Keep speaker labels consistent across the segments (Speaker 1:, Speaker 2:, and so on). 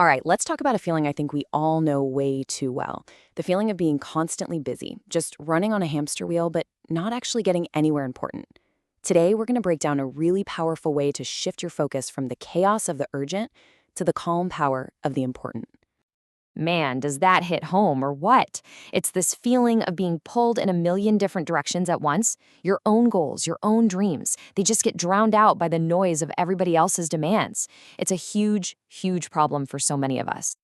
Speaker 1: All right, let's talk about a feeling I think we all know way too well. The feeling of being constantly busy, just running on a hamster wheel, but not actually getting anywhere important. Today, we're going to break down a really powerful way to shift your focus from the chaos of the urgent to the calm power of the important.
Speaker 2: Man, does that hit home or what? It's this feeling of being pulled in a million different directions at once. Your own goals, your own dreams, they just get drowned out by the noise of everybody else's demands. It's a huge, huge problem for so many of us.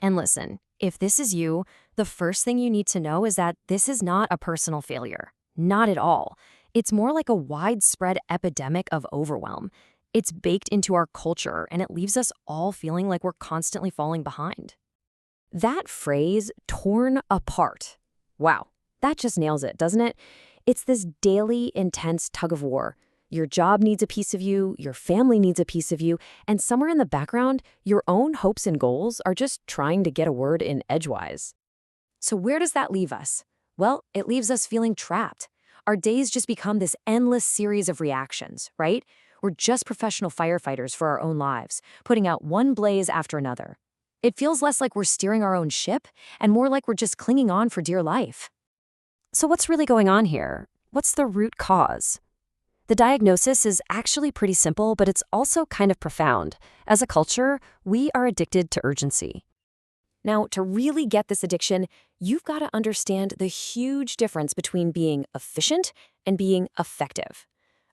Speaker 2: And listen, if this is you, the first thing you need to know is that this is not a personal failure. Not at all. It's more like a widespread epidemic of overwhelm. It's baked into our culture, and it leaves us all feeling like we're constantly falling behind. That phrase, torn apart. Wow, that just nails it, doesn't it? It's this daily, intense tug of war. Your job needs a piece of you, your family needs a piece of you, and somewhere in the background, your own hopes and goals are just trying to get a word in edgewise. So where does that leave us? Well, it leaves us feeling trapped. Our days just become this endless series of reactions, right? We're just professional firefighters for our own lives, putting out one blaze after another. It feels less like we're steering our own ship and more like we're just clinging on for dear life. So what's really going on here? What's the root cause? The diagnosis is actually pretty simple, but it's also kind of profound. As a culture, we are addicted to urgency. Now, to really get this addiction, you've got to understand the huge difference between being efficient and being effective.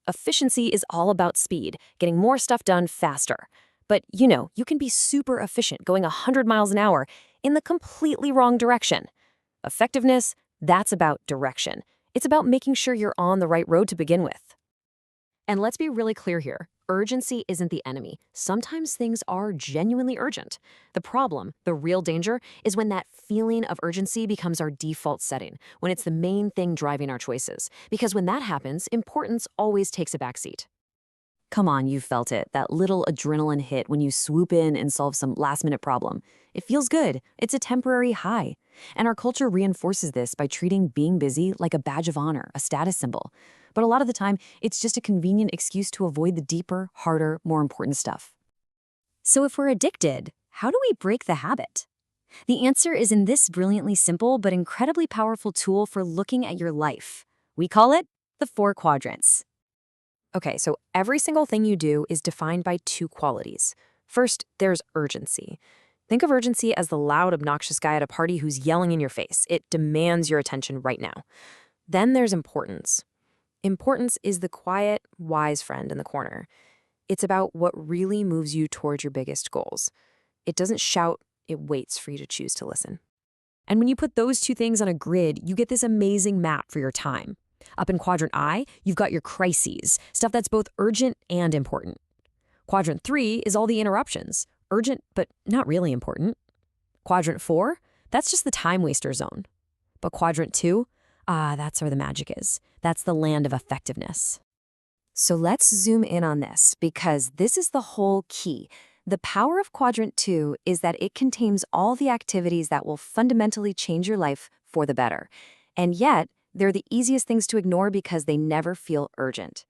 Speaker 2: Efficiency is all about speed, getting more stuff done faster. But, you can be super efficient going 100 miles an hour in the completely wrong direction. Effectiveness, that's about direction. It's about making sure you're on the right road to begin with. And let's be really clear here. Urgency isn't the enemy. Sometimes things are genuinely urgent. The problem, the real danger, is when that feeling of urgency becomes our default setting, when it's the main thing driving our choices. Because when that happens, importance always takes a backseat. Come on, you've felt it, that little adrenaline hit when you swoop in and solve some last-minute problem. It feels good. It's a temporary high. And our culture reinforces this by treating being busy like a badge of honor, a status symbol. But a lot of the time, it's just a convenient excuse to avoid the deeper, harder, more important stuff. So if we're addicted, how do we break the habit? The answer is in this brilliantly simple but incredibly powerful tool for looking at your life. We call it the 4 quadrants. Okay, so every single thing you do is defined by 2 qualities. First, there's urgency. Think of urgency as the loud, obnoxious guy at a party who's yelling in your face. It demands your attention right now. Then there's importance. Importance is the quiet, wise friend in the corner. It's about what really moves you towards your biggest goals. It doesn't shout, it waits for you to choose to listen. And when you put those 2 things on a grid, you get this amazing map for your time. Up in Quadrant I, you've got your crises, stuff that's both urgent and important. Quadrant 3 is all the interruptions, urgent but not really important. Quadrant 4, that's just the time waster zone. But Quadrant 2, that's where the magic is. That's the land of effectiveness. So let's zoom in on this, because this is the whole key. The power of Quadrant 2 is that it contains all the activities that will fundamentally change your life for the better. And yet, they're the easiest things to ignore because they never feel urgent.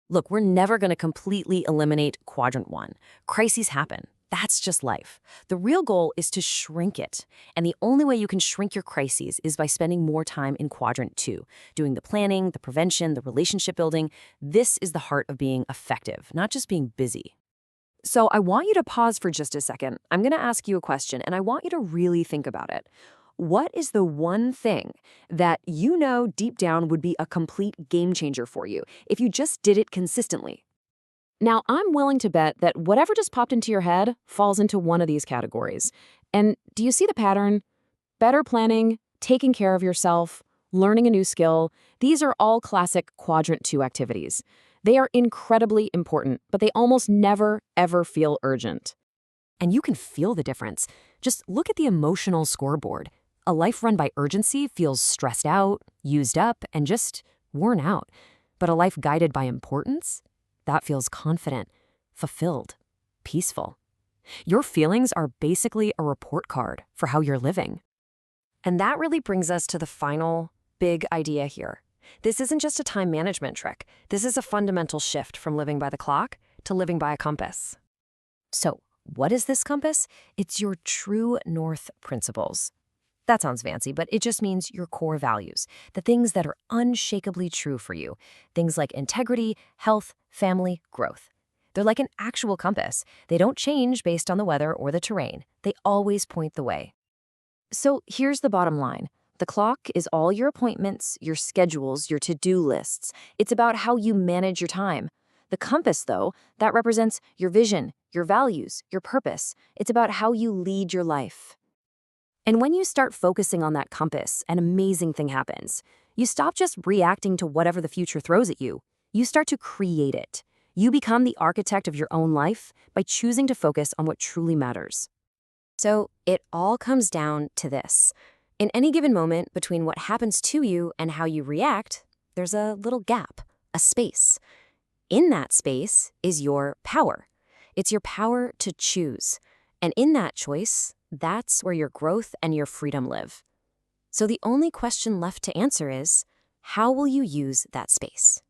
Speaker 2: Look, we're never going to completely eliminate Quadrant 1. Crises happen. That's just life. The real goal is to shrink it. And the only way you can shrink your crises is by spending more time in Quadrant 2, doing the planning, the prevention, the relationship building. This is the heart of being effective, not just being busy. So I want you to pause for just a second. I'm going to ask you a question, and I want you to really think about it. What is the one thing that you know deep down would be a complete game changer for you if you just did it consistently? Now, I'm willing to bet that whatever just popped into your head falls into one of these categories. And do you see the pattern? Better planning, taking care of yourself, learning a new skill. These are all classic Quadrant 2 activities. They are incredibly important, but they almost never, ever feel urgent. And you can feel the difference. Just look at the emotional scoreboard. A life run by urgency feels stressed out, used up, and just worn out. But a life guided by importance? That feels confident, fulfilled, peaceful. Your feelings are basically a report card for how you're living. And that really brings us to the final big idea here. This isn't just a time management trick. This is a fundamental shift from living by the clock to living by a compass. So, What is this compass? It's your true north principles. That sounds fancy, but it just means your core values, the things that are unshakably true for you. Things like integrity, health, family, growth. They're like an actual compass. They don't change based on the weather or the terrain. They always point the way. So here's the bottom line. The clock is all your appointments, your schedules, your to-do lists. It's about how you manage your time. The compass, though, that represents your vision, your values, your purpose. It's about how you lead your life. And when you start focusing on that compass, an amazing thing happens. You stop just reacting to whatever the future throws at you. You start to create it. You become the architect of your own life by choosing to focus on what truly matters. So it all comes down to this. In any given moment between what happens to you and how you react, there's a little gap, a space. In that space is your power. It's your power to choose. And in that choice, that's where your growth and your freedom live. So the only question left to answer is, how will you use that space?